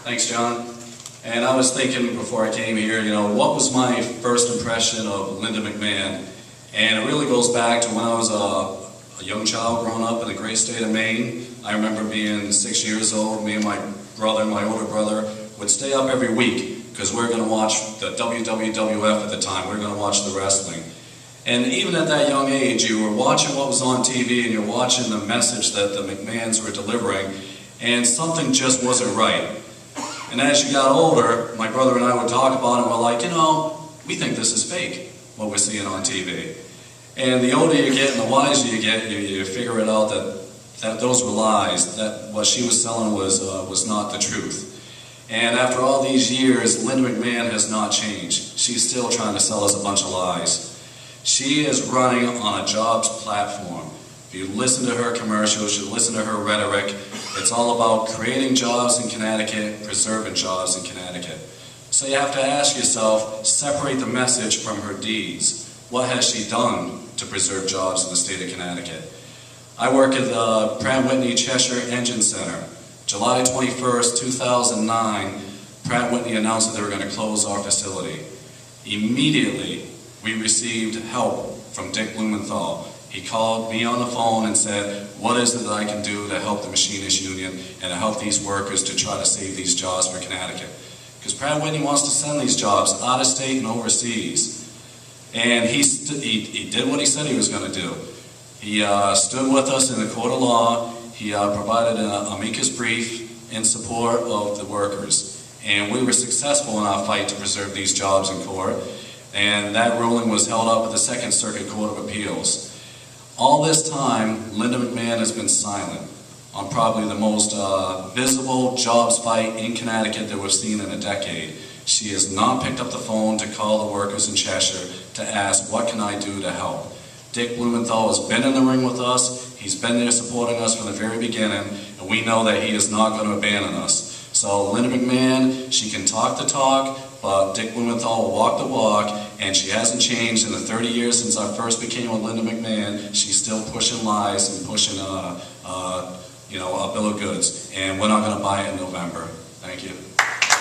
Thanks, John. And I was thinking before I came here, what was my first impression of Linda McMahon? And it really goes back to when I was a young child growing up in the great state of Maine. I remember being 6 years old. Me and my brother, my older brother, would stay up every week because we were going to watch the WWF at the time. We were going to watch the wrestling. And even at that young age, you were watching what was on TV and you're watching the message that the McMahons were delivering, and something just wasn't right. And as you got older, my brother and I would talk about it, and we're like, we think this is fake, what we're seeing on TV. And the older you get and the wiser you get, you figure it out that those were lies, that what she was selling was not the truth. And after all these years, Linda McMahon has not changed. She's still trying to sell us a bunch of lies. She is running on a jobs platform. If you listen to her commercials, you listen to her rhetoric, it's all about creating jobs in Connecticut, preserving jobs in Connecticut. So you have to ask yourself, separate the message from her deeds. What has she done to preserve jobs in the state of Connecticut? I work at the Pratt Whitney Cheshire Engine Center. July 21st, 2009, Pratt Whitney announced that they were going to close our facility. Immediately, we received help from Dick Blumenthal. He called me on the phone and said, what is it that I can do to help the Machinists Union and to help these workers to try to save these jobs for Connecticut? Because Pratt Whitney wants to send these jobs out of state and overseas. And he did what he said he was going to do. He stood with us in the court of law. He provided an amicus brief in support of the workers. And we were successful in our fight to preserve these jobs in court. And that ruling was held up at the Second Circuit Court of Appeals. All this time, Linda McMahon has been silent on probably the most visible jobs fight in Connecticut that we've seen in a decade. She has not picked up the phone to call the workers in Cheshire to ask, what can I do to help? Dick Blumenthal has been in the ring with us. He's been there supporting us from the very beginning, and we know that he is not going to abandon us. So Linda McMahon, she can talk the talk, but Dick Blumenthal will walk the walk, and she hasn't changed in the 30 years since I first became with Linda McMahon. She's still pushing lies and pushing a bill of goods, and we're not going to buy it in November. Thank you.